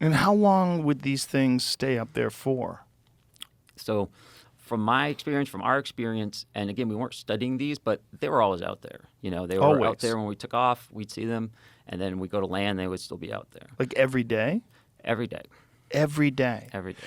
And how long would these things stay up there for? So, from my experience, from our experience, and again, we weren't studying these, but they were always out there. They were out Always. there when we took off. We'd see them, and then we go to land, they would still be out there Like every day? every day, Every day. every day.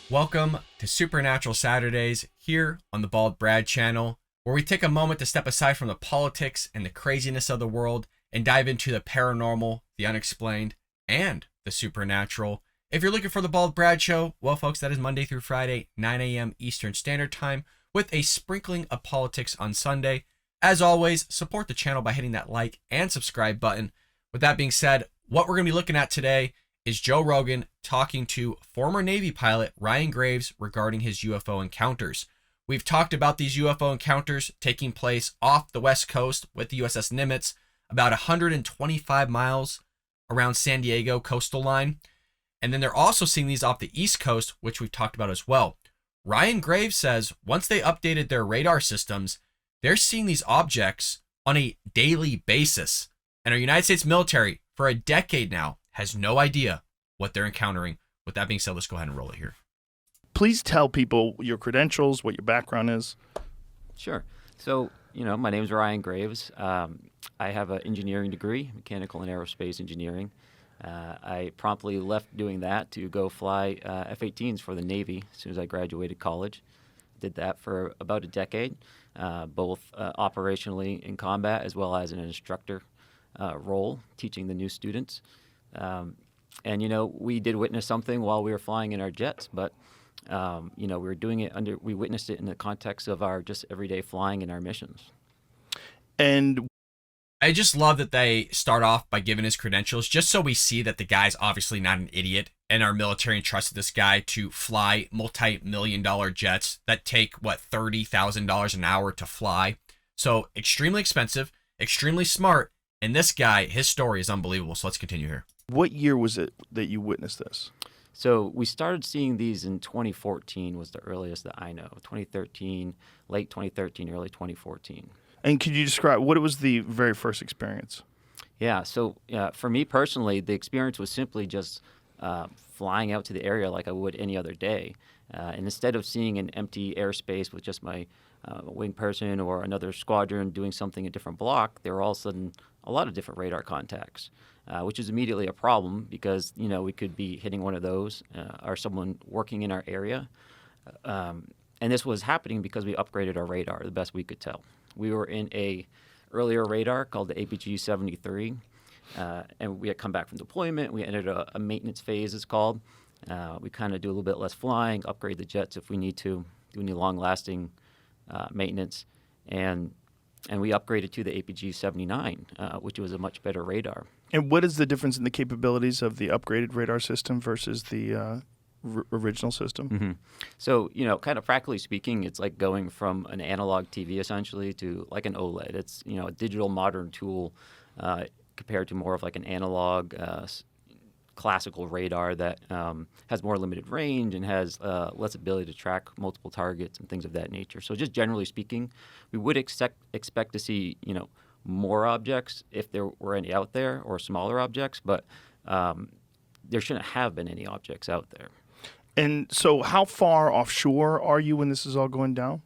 Welcome to Supernatural Saturdays here on the Bald Brad channel, where we take a moment to step aside from the politics and the craziness of the world and dive into the paranormal, the unexplained, and the supernatural. If you're looking for the Bald Brad Show, well, folks, that is Monday through Friday, 9 a.m. Eastern Standard Time, with a sprinkling of politics on Sunday. As always, support the channel by hitting that like and subscribe button. With that being said, what we're going to be looking at today is Joe Rogan talking to former Navy pilot Ryan Graves regarding his UFO encounters. We've talked about these UFO encounters taking place off the West Coast with the USS Nimitz, about 125 miles around San Diego coastal line. And then they're also seeing these off the East Coast, which we've talked about as well. Ryan Graves says once they updated their radar systems, they're seeing these objects on a daily basis. And our United States military, for a decade now, has no idea what they're encountering. With that being said, let's go ahead and roll it here. Please tell people your credentials, what your background is. Sure. So, my name is Ryan Graves. I have an engineering degree, mechanical and aerospace engineering. I promptly left doing that to go fly F-18s for the Navy as soon as I graduated college. Did that for about a decade, both operationally in combat as well as in an instructor role, teaching the new students. And we did witness something while we were flying in our jets, but we were doing it we witnessed it in the context of our just everyday flying in our missions. And I just love that they start off by giving his credentials, just so we see that the guy's obviously not an idiot, and our military entrusted this guy to fly multi-million-dollar jets that take, $30,000 an hour to fly. So extremely expensive, extremely smart, and this guy, his story is unbelievable. So let's continue here. what year was it that you witnessed this? So we started seeing these in 2014 was the earliest that I know. 2013, late 2013, early 2014. And could you describe what was the very first experience? Yeah, so for me personally, the experience was simply just flying out to the area like I would any other day. And instead of seeing an empty airspace with just my wing person or another squadron doing something in a different block, there were all of a sudden a lot of different radar contacts, which is immediately a problem because, we could be hitting one of those or someone working in our area. And this was happening because we upgraded our radar the best we could tell. We were in a earlier radar called the APG-73, and we had come back from deployment. We entered a maintenance phase, it's called. We kind of do a little bit less flying, upgrade the jets if we need to, do any long-lasting maintenance, and we upgraded to the APG-79, which was a much better radar. And what is the difference in the capabilities of the upgraded radar system versus the original system? Mm-hmm. So, kind of practically speaking, it's like going from an analog TV essentially to like an OLED. It's, a digital modern tool compared to more of like an analog classical radar that has more limited range and has less ability to track multiple targets and things of that nature. So just generally speaking, we would expect to see, more objects if there were any out there or smaller objects, but there shouldn't have been any objects out there. And so how far offshore are you when this is all going down?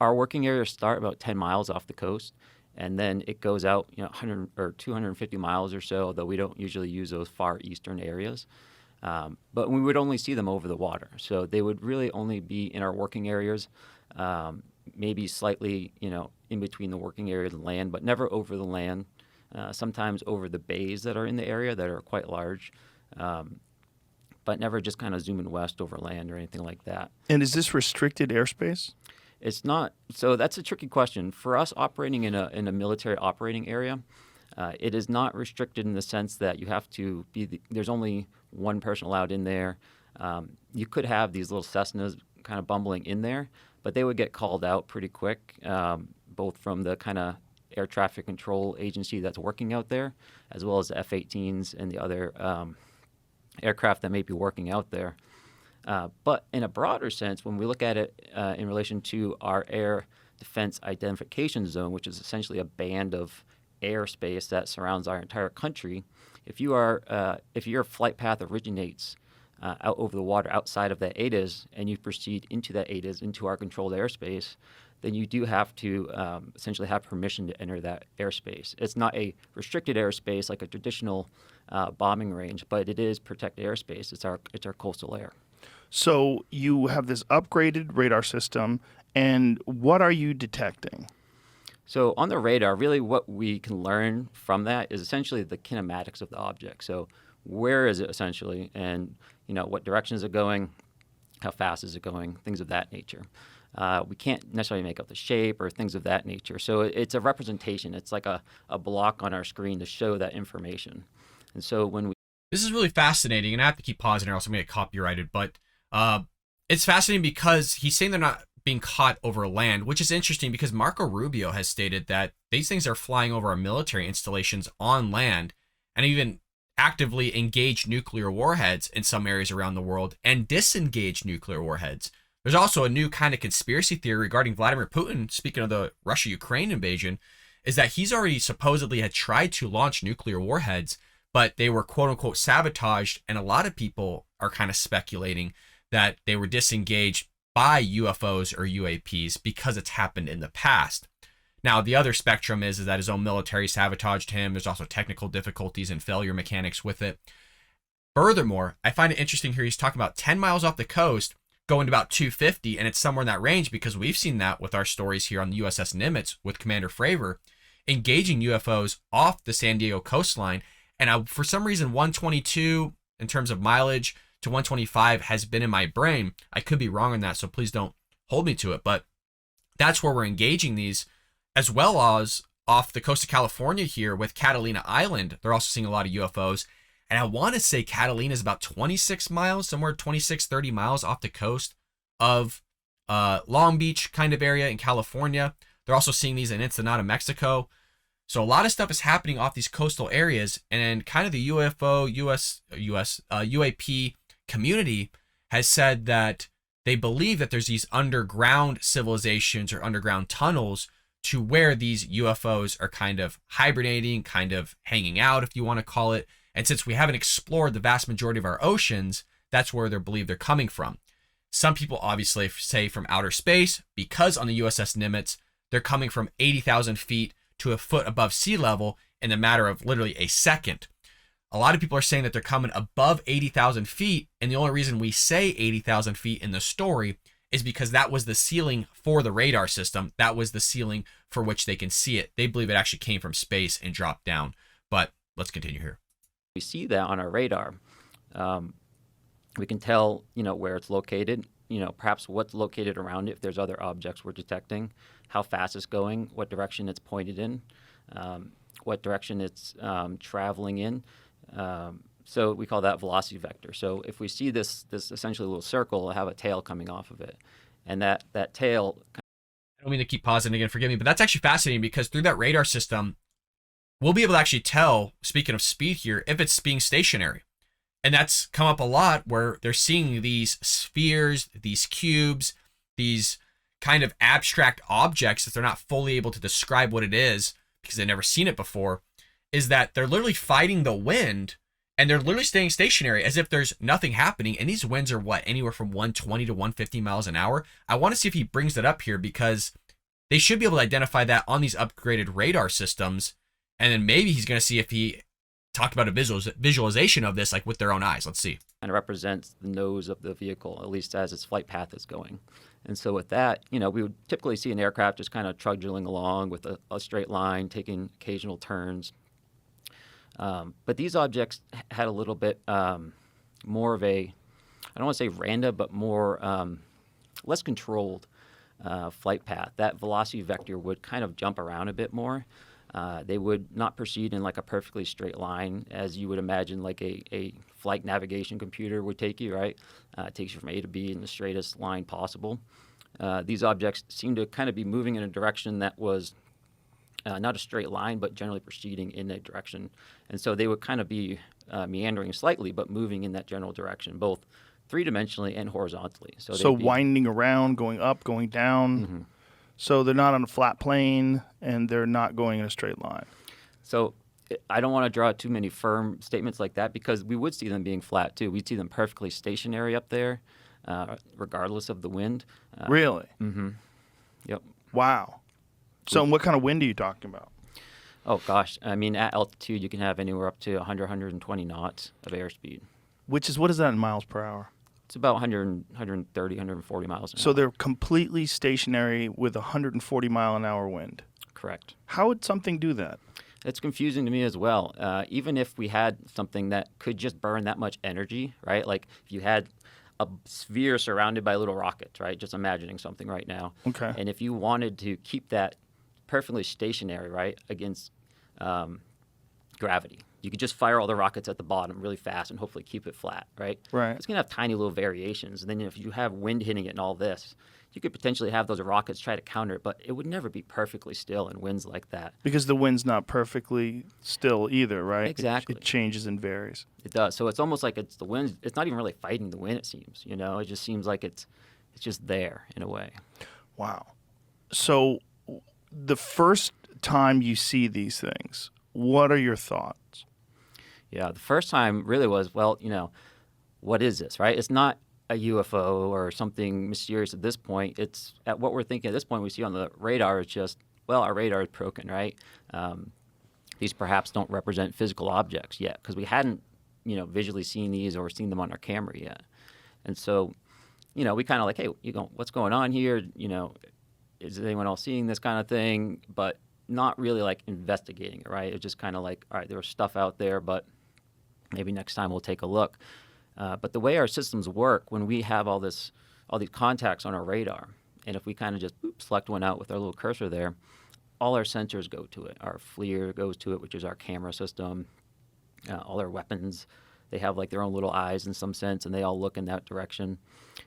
Our working areas start about 10 miles off the coast, and then it goes out, 100 or 250 miles or so, though we don't usually use those far eastern areas. But we would only see them over the water. So they would really only be in our working areas, maybe slightly, in between the working area and land, but never over the land. Sometimes over the bays that are in the area that are quite large. But never just kind of zooming west over land or anything like that. And is this restricted airspace? It's not. So that's a tricky question. For us operating in a military operating area, it is not restricted in the sense that you have to be, there's only one person allowed in there. You could have these little Cessnas kind of bumbling in there, but they would get called out pretty quick, both from the kind of air traffic control agency that's working out there, as well as the F-18s and the other aircraft that may be working out there. But in a broader sense, when we look at it in relation to our air defense identification zone, which is essentially a band of airspace that surrounds our entire country, if your flight path originates out over the water outside of that ADIS and you proceed into that ADIS, into our controlled airspace, then you do have to essentially have permission to enter that airspace. It's not a restricted airspace like a traditional bombing range, but it is protected airspace. It's our coastal air. So you have this upgraded radar system, and what are you detecting? So on the radar, really what we can learn from that is essentially the kinematics of the object. So where is it essentially, and what direction is it going, how fast is it going, things of that nature. We can't necessarily make out the shape or things of that nature. So it's a representation. It's like a block on our screen to show that information. And so when we This is really fascinating, and I have to keep pausing or else I'm going to get copyrighted. But it's fascinating because he's saying they're not being caught over land, which is interesting because Marco Rubio has stated that these things are flying over our military installations on land and even actively engage nuclear warheads in some areas around the world and disengage nuclear warheads. There's also a new kind of conspiracy theory regarding Vladimir Putin, speaking of the Russia-Ukraine invasion, is that he's already supposedly had tried to launch nuclear warheads, but they were quote unquote sabotaged. And a lot of people are kind of speculating that they were disengaged by UFOs or UAPs because it's happened in the past. Now, the other spectrum is that his own military sabotaged him. There's also technical difficulties and failure mechanics with it. Furthermore, I find it interesting here. He's talking about 10 miles off the coast, going to about 250, and it's somewhere in that range because we've seen that with our stories here on the USS Nimitz with Commander Fravor, engaging UFOs off the San Diego coastline. And for some reason, 122 in terms of mileage to 125 has been in my brain. I could be wrong on that, so please don't hold me to it. But that's where we're engaging these, as well as off the coast of California here with Catalina Island. They're also seeing a lot of UFOs. And I want to say Catalina is about 26 miles, somewhere 26, 30 miles off the coast of Long Beach kind of area in California. They're also seeing these in Ensenada, Mexico. So a lot of stuff is happening off these coastal areas, and kind of the UAP community has said that they believe that there's these underground civilizations or underground tunnels to where these UFOs are kind of hibernating, kind of hanging out, if you want to call it. And since we haven't explored the vast majority of our oceans, that's where they believe they're coming from. Some people obviously say from outer space, because on the USS Nimitz, they're coming from 80,000 feet to a foot above sea level in a matter of literally a second. A lot of people are saying that they're coming above 80,000 feet, and the only reason we say 80,000 feet in the story is because that was the ceiling for the radar system. That was the ceiling for which they can see it. They believe it actually came from space and dropped down. But let's continue here. we see that on our radar, we can tell, where it's located, perhaps what's located around it, if there's other objects we're detecting, how fast it's going, what direction it's pointed in, what direction it's traveling in. So we call that velocity vector. So if we see this essentially little circle, it'll have a tail coming off of it. And that tail... I don't mean to keep pausing again, forgive me, but that's actually fascinating because through that radar system, we'll be able to actually tell, speaking of speed here, if it's being stationary. And that's come up a lot where they're seeing these spheres, these cubes, these kind of abstract objects that they're not fully able to describe what it is because they've never seen it before, is that they're literally fighting the wind and they're literally staying stationary as if there's nothing happening. And these winds are anywhere from 120 to 150 miles an hour. I want to see if he brings that up here because they should be able to identify that on these upgraded radar systems. And then maybe he's going to see if he talked about a visualization of this, like with their own eyes. Let's see. And it represents the nose of the vehicle, at least as its flight path is going. And so with that, we would typically see an aircraft just kind of trudging along with a straight line, taking occasional turns. But these objects had a little bit more of a, I don't want to say random, but more less controlled flight path. That velocity vector would kind of jump around a bit more. They would not proceed in like a perfectly straight line as you would imagine like a flight navigation computer would take you, right? It takes you from A to B in the straightest line possible. These objects seem to kind of be moving in a direction that was not a straight line, but generally proceeding in that direction. And so they would kind of be meandering slightly, but moving in that general direction, both three-dimensionally and horizontally. So, So they'd be, winding around, going up, going down. Mhm. So they're not on a flat plane, and they're not going in a straight line. So I don't want to draw too many firm statements like that because we would see them being flat too. We'd see them perfectly stationary up there, regardless of the wind. Really? Yep. Wow. So what kind of wind are you talking about? Oh gosh, I mean at altitude you can have anywhere up to 100, 120 knots of airspeed. What is that in miles per hour? It's about 100, 130, 140 miles an So hour. they're completely stationary with a 140 mile an hour wind. Correct. How would something do that? It's confusing to me as well. Even if we had something that could just burn that much energy, right? Like if you had a sphere surrounded by little rockets, right? Just imagining something right now. Okay. And if you wanted to keep that perfectly stationary, right, against gravity, you could just fire all the rockets at the bottom really fast and hopefully keep it flat, right? Right. It's going to have tiny little variations. And then if you have wind hitting it and all this, you could potentially have those rockets try to counter it, but it would never be perfectly still in winds like that. Because the wind's not perfectly still either, right? Exactly. It changes and varies. It does. So it's almost like it's the wind. It's not even really fighting the wind, it seems. You know, it just seems like it's just there in a way. Wow. So the first time you see these things, what are your thoughts? Yeah, the first time really was, well, you know, what is this, right? It's not a UFO or something mysterious at this point. It's at what we're thinking at this point we see on the radar is just, well, our radar is broken, right? These perhaps don't represent physical objects yet because we hadn't, you know, visually seen these or seen them on our camera yet. And so, you know, we kind of like, hey, you know, what's going on here? You know, is anyone else seeing this kind of thing? But not really like investigating it, right? It's just kind of like, all right, there's stuff out there, but maybe next time we'll take a look. But the way our systems work, when we have all these contacts on our radar, and if we kind of just select one out with our little cursor there, all our sensors go to it. Our FLIR goes to it, which is our camera system. All our weapons, they have like their own little eyes in some sense, and they all look in that direction.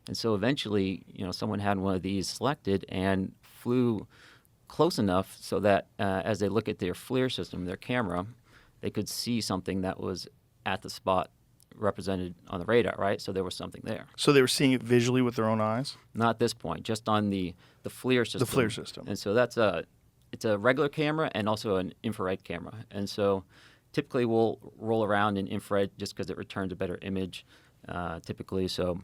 And so eventually, you know, someone had one of these selected and flew close enough so that as they look at their FLIR system, their camera, they could see something that was at the spot represented on the radar, right? So there was something there. So they were seeing it visually with their own eyes? Not at this point, just on the FLIR system. The FLIR system. And so it's a regular camera and also an infrared camera. And so typically we'll roll around in infrared just because it returns a better image, typically. So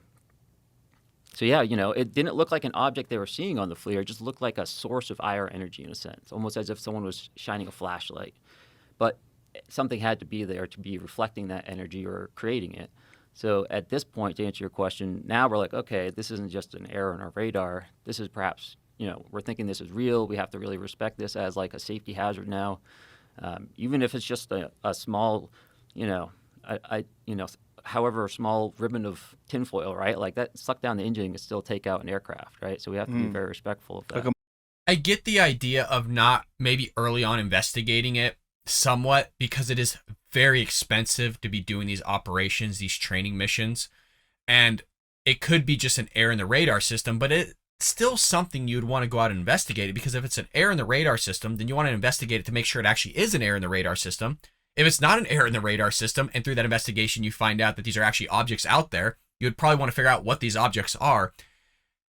yeah, you know, it didn't look like an object they were seeing on the FLIR. It just looked like a source of IR energy in a sense, almost as if someone was shining a flashlight. But something had to be there to be reflecting that energy or creating it. So at this point, to answer your question, now we're like, okay, this isn't just an error in our radar. This is perhaps, you know, we're thinking this is real. We have to really respect this as like a safety hazard now. Even if it's just a small, you know, however small ribbon of tinfoil, right? Like that suck down the engine can still take out an aircraft, right? So we have to be very respectful of that. I get the idea of not maybe early on investigating it somewhat because it is very expensive to be doing these operations, these training missions. And it could be just an error in the radar system, but it's still something you'd want to go out and investigate it, because if it's an error in the radar system, then you want to investigate it to make sure it actually is an error in the radar system. If it's not an error in the radar system, and through that investigation you find out that these are actually objects out there, you would probably want to figure out what these objects are.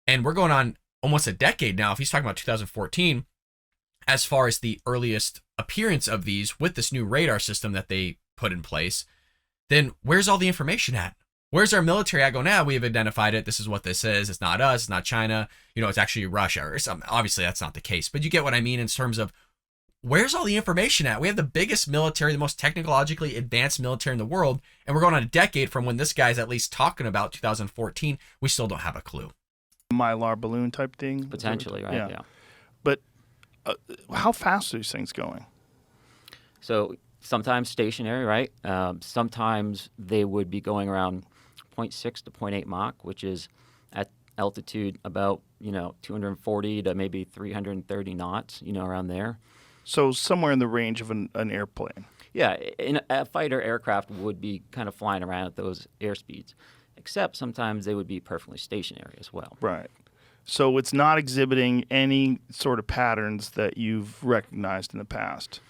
And we're going on almost a decade now, if he's talking about 2014, as far as the earliest appearance of these with this new radar system that they put in place, then where's all the information at? Where's our military at going, we have identified it. This is what this is. It's not us. It's not China. You know, it's actually Russia or something. Obviously, that's not the case. But you get what I mean in terms of where's all the information at? We have the biggest military, the most technologically advanced military in the world. And we're going on a decade from when this guy's at least talking about 2014. We still don't have a clue. Mylar balloon type thing? Potentially, right? Yeah. But how fast are these things going? So sometimes stationary, right? Sometimes they would be going around 0.6 to 0.8 Mach, which is at altitude about, 240 to maybe 330 knots, around there. So somewhere in the range of an airplane. Yeah, a fighter aircraft would be kind of flying around at those airspeeds, except sometimes they would be perfectly stationary as well. Right. So it's not exhibiting any sort of patterns that you've recognized in the past.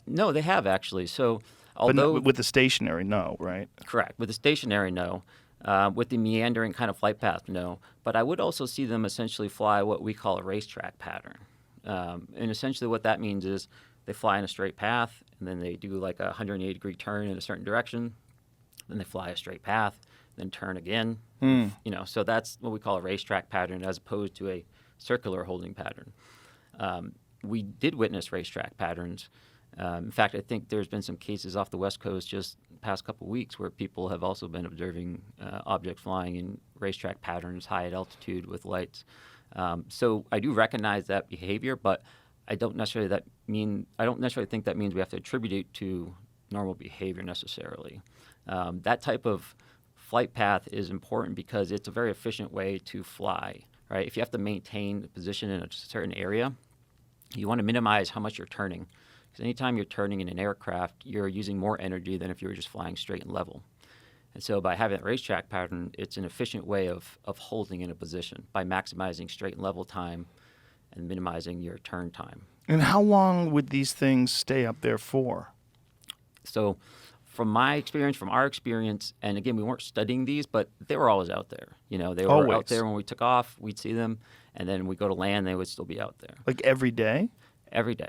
No, they have actually. So, But although with the stationary, no, right? correct, with the stationary, no. With the meandering kind of flight path, no. But I would also see them essentially fly what we call a racetrack pattern. And essentially what that means is they fly in a straight path, and then they do like a 180-degree turn in a certain direction. Then they fly a straight path, then turn again. So that's what we call a racetrack pattern as opposed to a circular holding pattern. We did witness racetrack patterns. In fact, I think there's been some cases off the West Coast just the past couple of weeks where people have also been observing objects flying in racetrack patterns high at altitude with lights. So I do recognize that behavior, but I don't necessarily think that means we have to attribute it to normal behavior necessarily. That type of flight path is important because it's a very efficient way to fly, right? If you have to maintain the position in a certain area, you want to minimize how much you're turning. Because anytime you're turning in an aircraft, you're using more energy than if you were just flying straight and level. And so by having that racetrack pattern, it's an efficient way of holding in a position by maximizing straight and level time and minimizing your turn time. And how long would these things stay up there for? So from our experience, and again, we weren't studying these, but they were always out there. They were Always. out there when we took off, we'd see them, and then we go to land, they would still be out there. Like every day? Every day.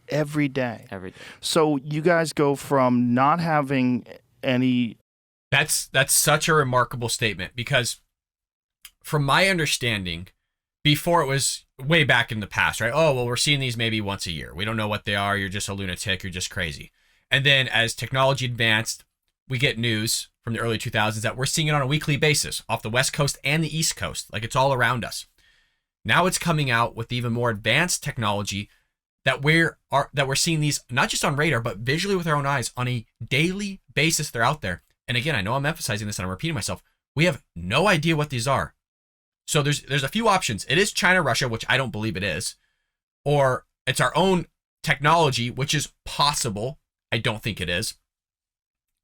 Every day. Every day. So you guys go from not having any. That's such a remarkable statement because from my understanding, before it was way back in the past, right? Oh, well, we're seeing these maybe once a year. We don't know what they are. You're just a lunatic. You're just crazy. And then as technology advanced, we get news from the early 2000s that we're seeing it on a weekly basis off the West Coast and the East Coast. Like it's all around us. Now it's coming out with even more advanced technology that we're seeing these not just on radar, but visually with our own eyes on a daily basis. They're out there. And again, I know I'm emphasizing this and I'm repeating myself. We have no idea what these are. So there's a few options. It is China, Russia, which I don't believe it is, or it's our own technology, which is possible. I don't think it is.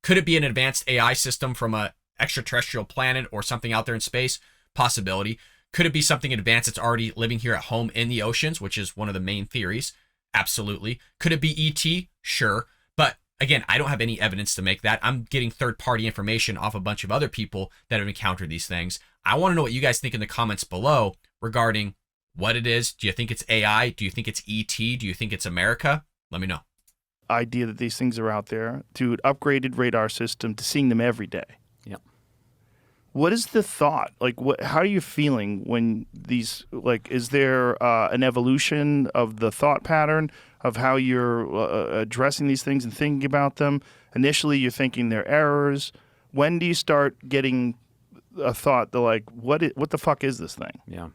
Could it be an advanced AI system from a extraterrestrial planet or something out there in space? Possibility. Could it be something advanced that's already living here at home in the oceans, which is one of the main theories? Absolutely. Could it be ET? Sure. But again, I don't have any evidence to make that. I'm getting third-party information off a bunch of other people that have encountered these things. I want to know what you guys think in the comments below regarding what it is. Do you think it's AI? Do you think it's ET? Do you think it's America? Let me know. Idea that these things are out there to an upgraded radar system to seeing them every day. Yep. What is the thought? Like, how are you feeling when these, like, is there an evolution of the thought pattern of how you're addressing these things and thinking about them? Initially, you're thinking they're errors. When do you start getting a thought that, like, what the fuck is this thing? Yeah.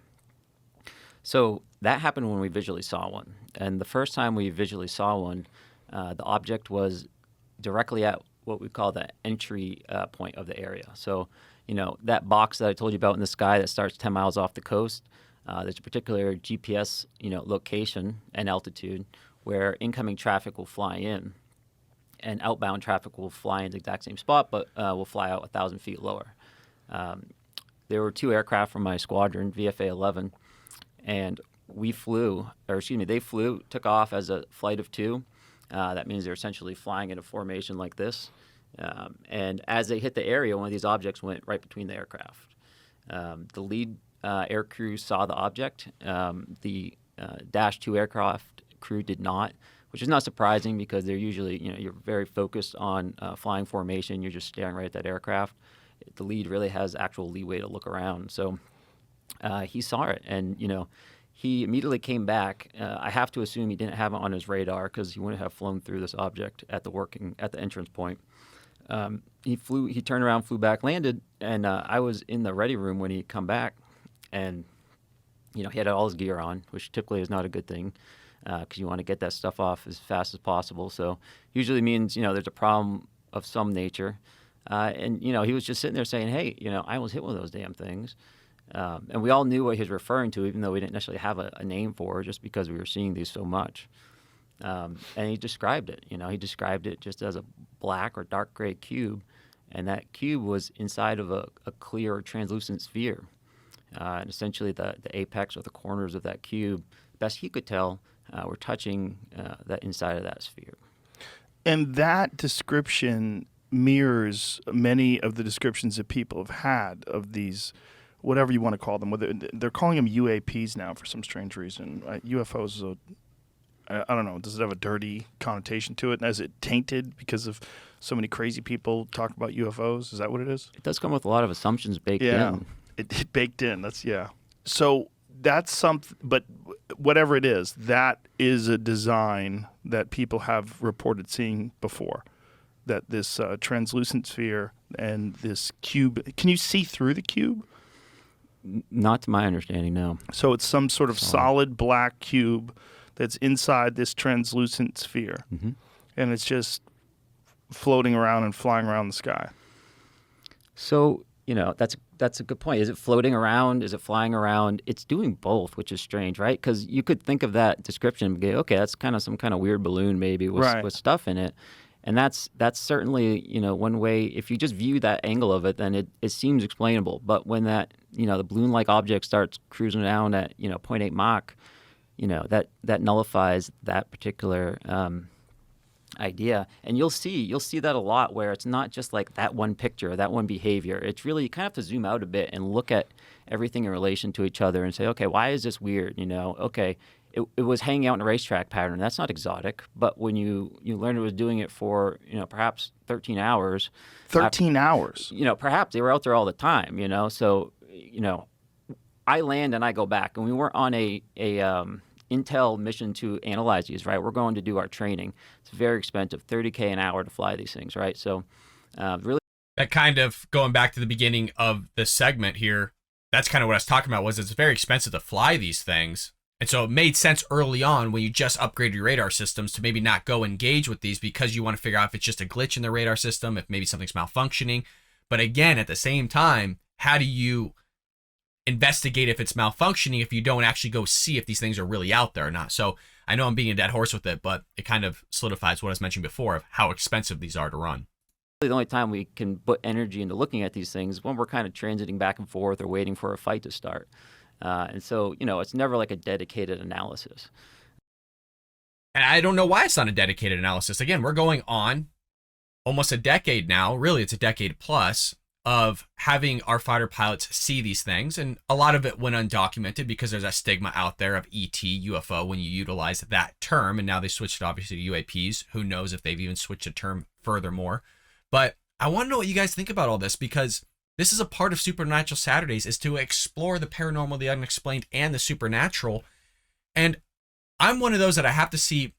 So that happened when we visually saw one. And the first time we visually saw one, the object was directly at what we call the entry point of the area. So, that box that I told you about in the sky that starts 10 miles off the coast, there's a particular GPS, location and altitude where incoming traffic will fly in and outbound traffic will fly in the exact same spot, but will fly out 1,000 feet lower. There were two aircraft from my squadron, VFA 11, and they flew, took off as a flight of two. That means they're essentially flying in a formation like this. And as they hit the area, one of these objects went right between the aircraft. The lead air crew saw the object. The Dash 2 aircraft crew did not, which is not surprising because they're usually, you're very focused on flying formation. You're just staring right at that aircraft. The lead really has actual leeway to look around. So he saw it, and, he immediately came back. I have to assume he didn't have it on his radar because he wouldn't have flown through this object at the entrance point. He turned around, flew back, landed, and I was in the ready room when he come back, and he had all his gear on, which typically is not a good thing because you want to get that stuff off as fast as possible. So usually means there's a problem of some nature, and he was just sitting there saying, "Hey, I almost hit one of those damn things." And we all knew what he was referring to, even though we didn't necessarily have a name for it, just because we were seeing these so much. And he described it. He described it just as a black or dark gray cube, and that cube was inside of a clear, translucent sphere. And essentially, the apex or the corners of that cube, best he could tell, were touching that inside of that sphere. And that description mirrors many of the descriptions that people have had of these, whatever you want to call them. Whether they're calling them UAPs now for some strange reason. UFOs is I don't know. Does it have a dirty connotation to it? And is it tainted because of so many crazy people talk about UFOs? Is that what it is? It does come with a lot of assumptions baked in. It baked in. That's So that's something. But whatever it is, that is a design that people have reported seeing before. That this translucent sphere and this cube. Can you see through the cube? Not to my understanding, no. So it's some sort of solid black cube that's inside this translucent sphere, and it's just floating around and flying around the sky. So, that's a good point. Is it floating around? Is it flying around? It's doing both, which is strange, right? Because you could think of that description and go, okay, that's kind of some kind of weird balloon maybe with stuff in it. And that's certainly, one way. If you just view that angle of it, then it seems explainable. But when that, the balloon-like object starts cruising around at, 0.8 Mach, that nullifies that particular idea. And you'll see that a lot where it's not just like that one picture, that one behavior. It's really, you kind of have to zoom out a bit and look at everything in relation to each other and say, okay, why is this weird? Okay, it was hanging out in a racetrack pattern. That's not exotic. But when you learn it was doing it for, perhaps 13 hours. 13 hours? Perhaps they were out there all the time, So, I land and I go back. And we weren't on a Intel mission to analyze these, right? We're going to do our training. It's very expensive, $30K an hour to fly these things, right? So really. That kind of, going back to the beginning of the segment here, that's kind of what I was talking about, was it's very expensive to fly these things. And so it made sense early on when you just upgraded your radar systems to maybe not go engage with these because you want to figure out if it's just a glitch in the radar system, if maybe something's malfunctioning. But again, at the same time, how do you investigate if it's malfunctioning if you don't actually go see if these things are really out there or not? So I know I'm being a dead horse with it, but it kind of solidifies what I was mentioning before of how expensive these are to run. The only time we can put energy into looking at these things is when we're kind of transiting back and forth or waiting for a fight to start. And so, it's never like a dedicated analysis. And I don't know why it's not a dedicated analysis. Again, we're going on almost a decade now. Really, it's a decade plus of having our fighter pilots see these things. And a lot of it went undocumented because there's a stigma out there of ET, UFO, when you utilize that term. And now they switched it obviously to UAPs. Who knows if they've even switched a term furthermore. But I want to know what you guys think about all this, because this is a part of Supernatural Saturdays, is to explore the paranormal, the unexplained, and the supernatural. And I'm one of those that I have to see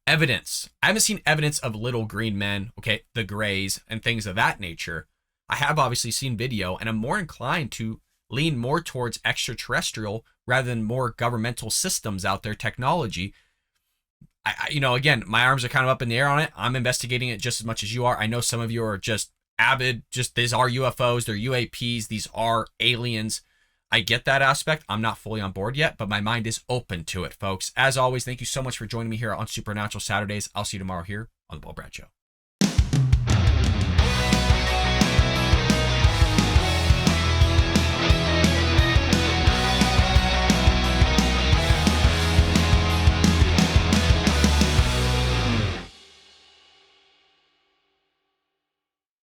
evidence. I haven't seen evidence of little green men, okay, the grays, and things of that nature. I have obviously seen video, and I'm more inclined to lean more towards extraterrestrial rather than more governmental systems out there, technology. Again, my arms are kind of up in the air on it. I'm investigating it just as much as you are. I know some of you are just avid, these are UFOs, they're UAPs, these are aliens. I get that aspect. I'm not fully on board yet, but my mind is open to it, folks. As always, thank you so much for joining me here on Supernatural Saturdays. I'll see you tomorrow here on The Bald Brad Show.